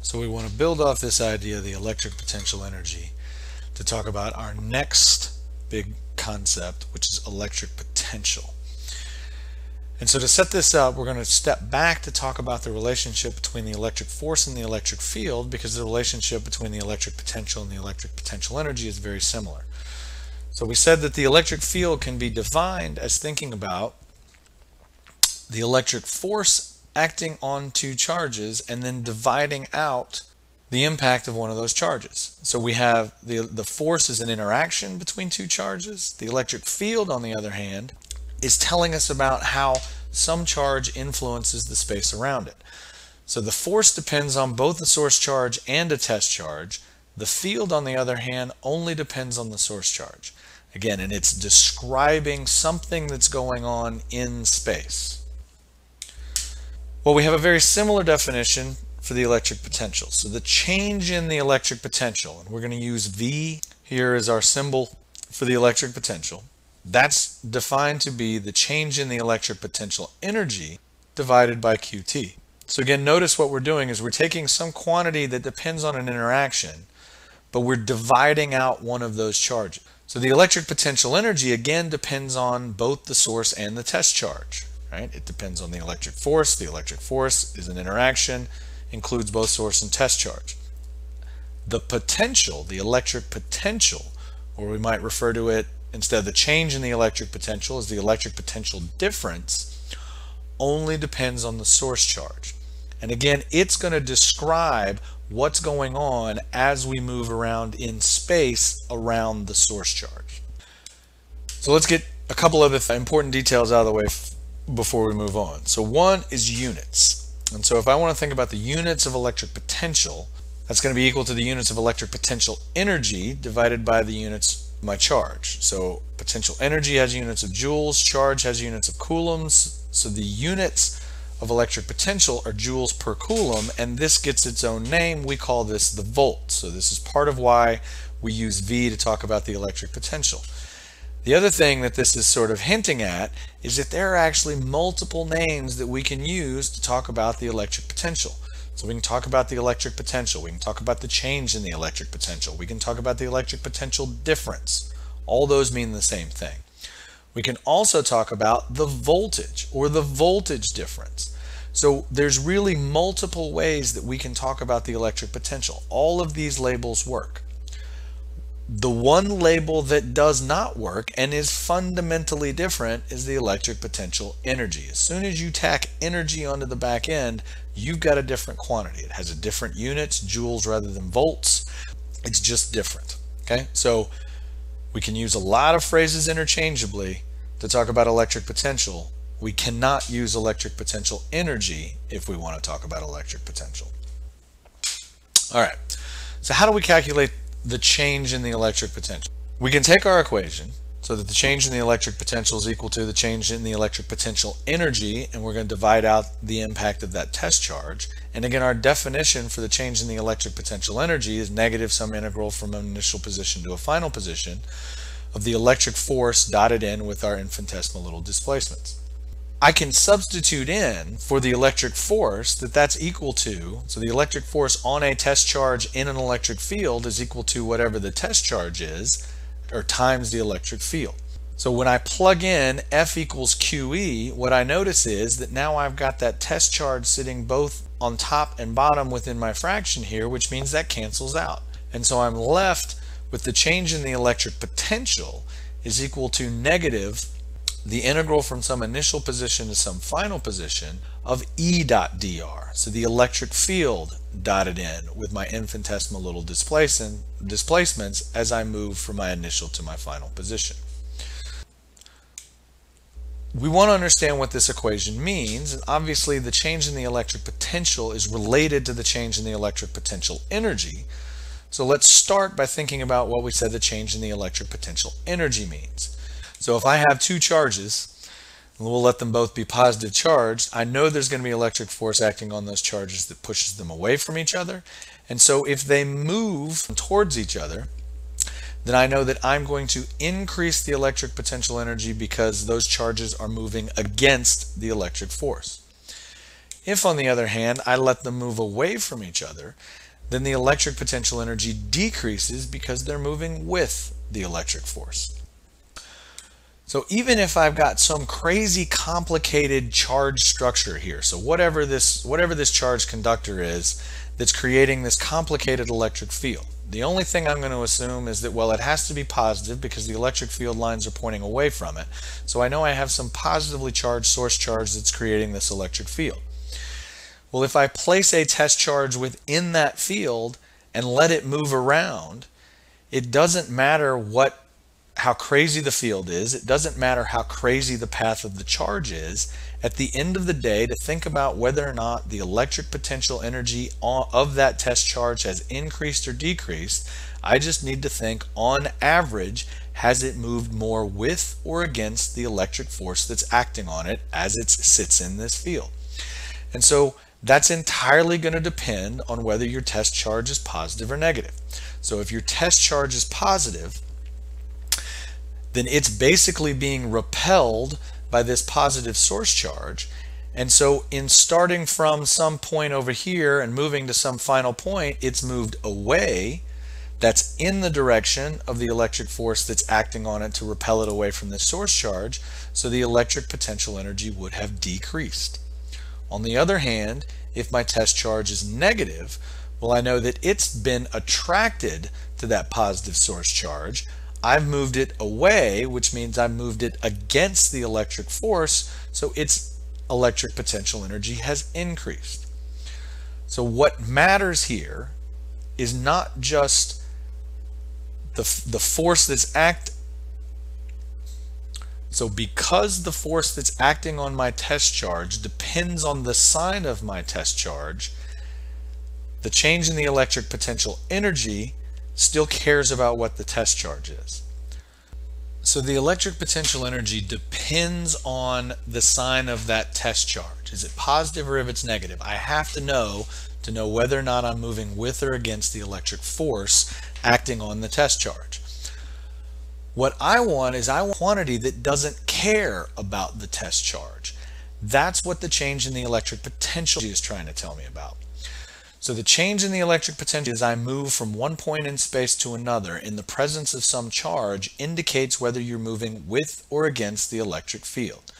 So we want to build off this idea of the electric potential energy to talk about our next big concept, which is electric potential. And so to set this up, we're going to step back to talk about the relationship between the electric force and the electric field, because the relationship between the electric potential and the electric potential energy is very similar. So we said that the electric field can be defined as thinking about the electric force acting on two charges and then dividing out the impact of one of those charges. So we have the force is an interaction between two charges. The electric field, on the other hand, is telling us about how some charge influences the space around it. So the force depends on both the source charge and a test charge. The field, on the other hand, only depends on the source charge. Again, and it's describing something that's going on in space. Well, we have a very similar definition for the electric potential. So the change in the electric potential, and we're going to use V here as our symbol for the electric potential. That's defined to be the change in the electric potential energy divided by QT. So again, notice what we're doing is we're taking some quantity that depends on an interaction, but we're dividing out one of those charges. So the electric potential energy again depends on both the source and the test charge. Right? It depends on the electric force. The electric force is an interaction, includes both source and test charge. The potential, the electric potential, or we might refer to it instead of the change in the electric potential as the electric potential difference, only depends on the source charge. And again, it's going to describe what's going on as we move around in space around the source charge. So let's get a couple other important details out of the way before we move on. So one is units. And so if I want to think about the units of electric potential, that's going to be equal to the units of electric potential energy divided by the units of my charge. So potential energy has units of joules, charge has units of coulombs. So the units of electric potential are joules per coulomb, and this gets its own name. We call this the volt. So this is part of why we use V to talk about the electric potential. The other thing that this is sort of hinting at is that there are actually multiple names that we can use to talk about the electric potential. So we can talk about the electric potential, we can talk about the change in the electric potential, we can talk about the electric potential difference. All those mean the same thing. We can also talk about the voltage or the voltage difference. So there's really multiple ways that we can talk about the electric potential. All of these labels work. The one label that does not work and is fundamentally different is the electric potential energy. As soon as you tack energy onto the back end, you've got a different quantity. It has a different units, joules rather than volts. It's just different. Okay, so we can use a lot of phrases interchangeably to talk about electric potential. We cannot use electric potential energy if we want to talk about electric potential. All right, so how do we calculate the change in the electric potential? We can take our equation so that the change in the electric potential is equal to the change in the electric potential energy, and we're going to divide out the impact of that test charge. And again, our definition for the change in the electric potential energy is negative some integral from an initial position to a final position of the electric force dotted in with our infinitesimal little displacements. I can substitute in for the electric force that's equal to, so the electric force on a test charge in an electric field is equal to whatever the test charge is, or times the electric field. So when I plug in F equals QE, what I notice is that now I've got that test charge sitting both on top and bottom within my fraction here, which means that cancels out. And so I'm left with the change in the electric potential is equal to negative the integral from some initial position to some final position of E dot dr. So the electric field dotted in with my infinitesimal little displacements as I move from my initial to my final position. We want to understand what this equation means, and obviously the change in the electric potential is related to the change in the electric potential energy. So let's start by thinking about what we said the change in the electric potential energy means. So if I have two charges, and we'll let them both be positive charged, I know there's going to be electric force acting on those charges that pushes them away from each other. And so if they move towards each other, then I know that I'm going to increase the electric potential energy because those charges are moving against the electric force. If, on the other hand, I let them move away from each other, then the electric potential energy decreases because they're moving with the electric force. So even if I've got some crazy complicated charge structure here, so whatever this charged conductor is that's creating this complicated electric field, the only thing I'm going to assume is that, well, it has to be positive because the electric field lines are pointing away from it. So I know I have some positively charged source charge that's creating this electric field. Well, if I place a test charge within that field and let it move around, it doesn't matter how crazy the field is. It doesn't matter how crazy the path of the charge is. At the end of the day, to think about whether or not the electric potential energy of that test charge has increased or decreased, I just need to think, on average, has it moved more with or against the electric force that's acting on it as it sits in this field? And so that's entirely going to depend on whether your test charge is positive or negative. So if your test charge is positive, then it's basically being repelled by this positive source charge. And so in starting from some point over here and moving to some final point, it's moved away. That's in the direction of the electric force that's acting on it to repel it away from the source charge. So the electric potential energy would have decreased. On the other hand, if my test charge is negative, well, I know that it's been attracted to that positive source charge. I've moved it away, which means I've moved it against the electric force, so its electric potential energy has increased. So what matters here is not just the force that's So because the force that's acting on my test charge depends on the sign of my test charge, the change in the electric potential energy still cares about what the test charge is. So the electric potential energy depends on the sign of that test charge. Is it positive or if it's negative? I have to know whether or not I'm moving with or against the electric force acting on the test charge. What I want is a quantity that doesn't care about the test charge. That's what the change in the electric potential is trying to tell me about. So the change in the electric potential as I move from one point in space to another in the presence of some charge indicates whether you're moving with or against the electric field.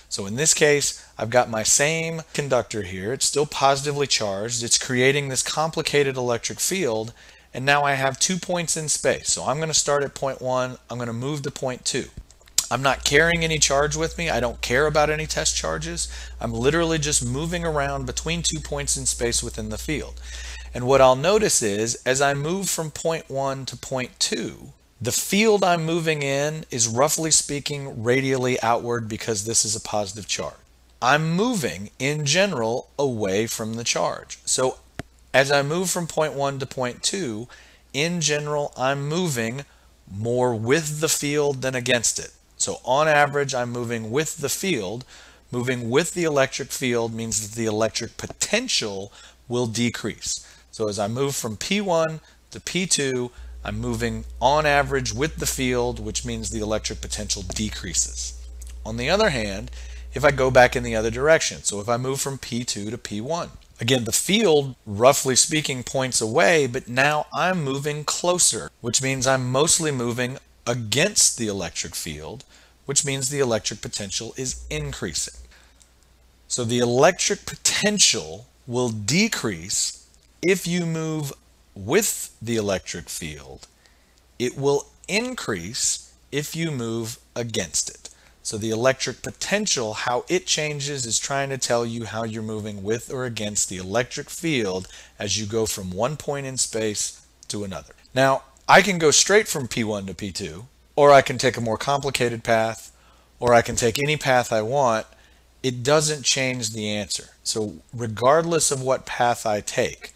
So in this case, I've got my same conductor here. It's still positively charged. It's creating this complicated electric field. And now I have 2 points in space. So I'm going to start at point 1. I'm going to move to point 2. I'm not carrying any charge with me. I don't care about any test charges. I'm literally just moving around between 2 points in space within the field. And what I'll notice is, as I move from point 1 to point 2, the field I'm moving in is, roughly speaking, radially outward because this is a positive charge. I'm moving, in general, away from the charge. So as I move from point 1 to point 2, in general, I'm moving more with the field than against it. So on average, I'm moving with the field. Moving with the electric field means that the electric potential will decrease. So as I move from P1 to P2, I'm moving on average with the field, which means the electric potential decreases. On the other hand, if I go back in the other direction, so if I move from P2 to P1, again, the field, roughly speaking, points away, but now I'm moving closer, which means I'm mostly moving against the electric field, which means the electric potential is increasing. So the electric potential will decrease if you move with the electric field. It will increase if you move against it. So the electric potential, how it changes, is trying to tell you how you're moving with or against the electric field as you go from one point in space to another. Now, I can go straight from P1 to P2, or I can take a more complicated path, or I can take any path I want. It doesn't change the answer. So regardless of what path I take,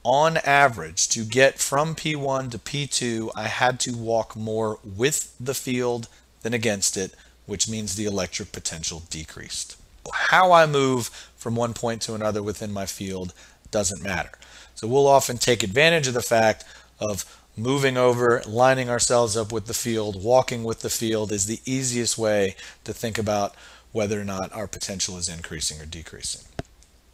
on average, to get from P1 to P2, I had to walk more with the field than against it, which means the electric potential decreased. How I move from one point to another within my field doesn't matter. So we'll often take advantage of the fact of moving over, lining ourselves up with the field, walking with the field is the easiest way to think about whether or not our potential is increasing or decreasing.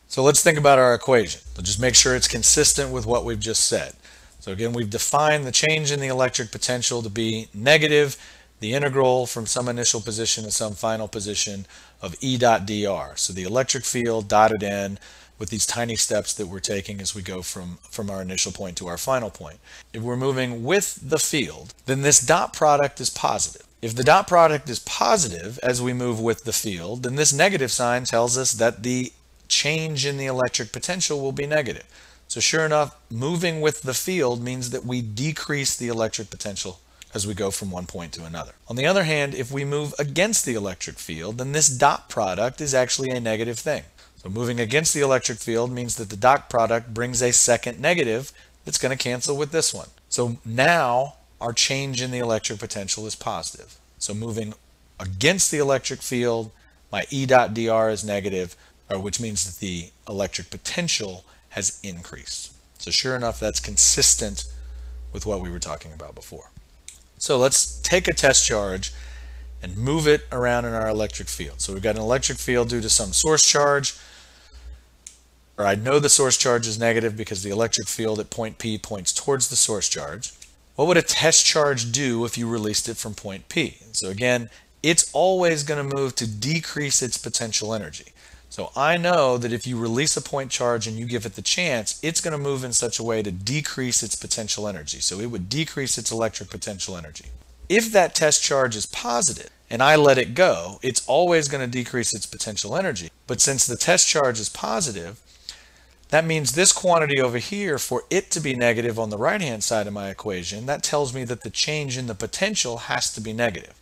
So let's think about our equation. So just make sure it's consistent with what we've just said. So again, we've defined the change in the electric potential to be negative the integral from some initial position to some final position of E dot dr. So the electric field dotted in with these tiny steps that we're taking as we go from our initial point to our final point. If we're moving with the field, then this dot product is positive. If the dot product is positive as we move with the field, then this negative sign tells us that the change in the electric potential will be negative. So sure enough, moving with the field means that we decrease the electric potential as we go from one point to another. On the other hand, if we move against the electric field, then this dot product is actually a negative thing. So moving against the electric field means that the dot product brings a second negative that's going to cancel with this one. So now our change in the electric potential is positive. So moving against the electric field, my E dot dr is negative, which means that the electric potential has increased. So sure enough, that's consistent with what we were talking about before. So let's take a test charge and move it around in our electric field. So we've got an electric field due to some source charge, or I know the source charge is negative because the electric field at point P points towards the source charge. What would a test charge do if you released it from point P? So again, it's always going to move to decrease its potential energy. So I know that if you release a point charge and you give it the chance, it's going to move in such a way to decrease its potential energy. So it would decrease its electric potential energy. If that test charge is positive and I let it go, it's always going to decrease its potential energy. But since the test charge is positive, that means this quantity over here, for it to be negative on the right-hand side of my equation, that tells me that the change in the potential has to be negative.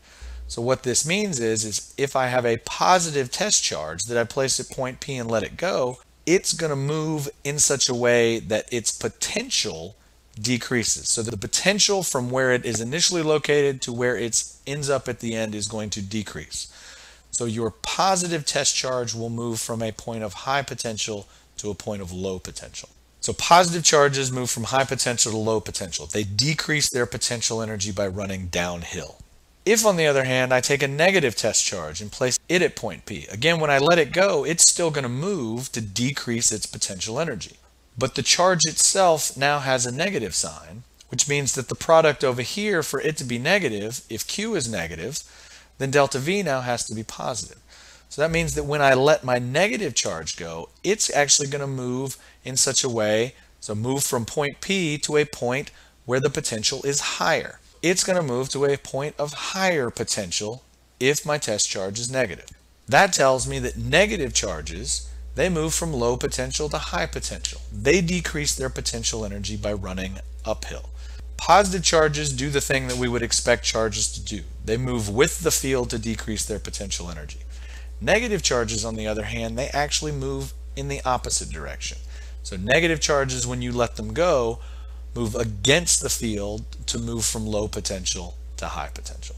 So what this means is if I have a positive test charge that I place at point P and let it go, it's going to move in such a way that its potential decreases. So the potential from where it is initially located to where it ends up at the end is going to decrease. So your positive test charge will move from a point of high potential to a point of low potential. So positive charges move from high potential to low potential. They decrease their potential energy by running downhill. If, on the other hand, I take a negative test charge and place it at point P, again, when I let it go, it's still going to move to decrease its potential energy. But the charge itself now has a negative sign, which means that the product over here, for it to be negative, if Q is negative, then delta V now has to be positive. So that means that when I let my negative charge go, it's actually going to move in such a way, so move from point P to a point where the potential is higher. It's going to move to a point of higher potential if my test charge is negative. That tells me that negative charges, they move from low potential to high potential. They decrease their potential energy by running uphill. Positive charges do the thing that we would expect charges to do. They move with the field to decrease their potential energy. Negative charges, on the other hand, they actually move in the opposite direction. So negative charges, when you let them go, move against the field to move from low potential to high potential.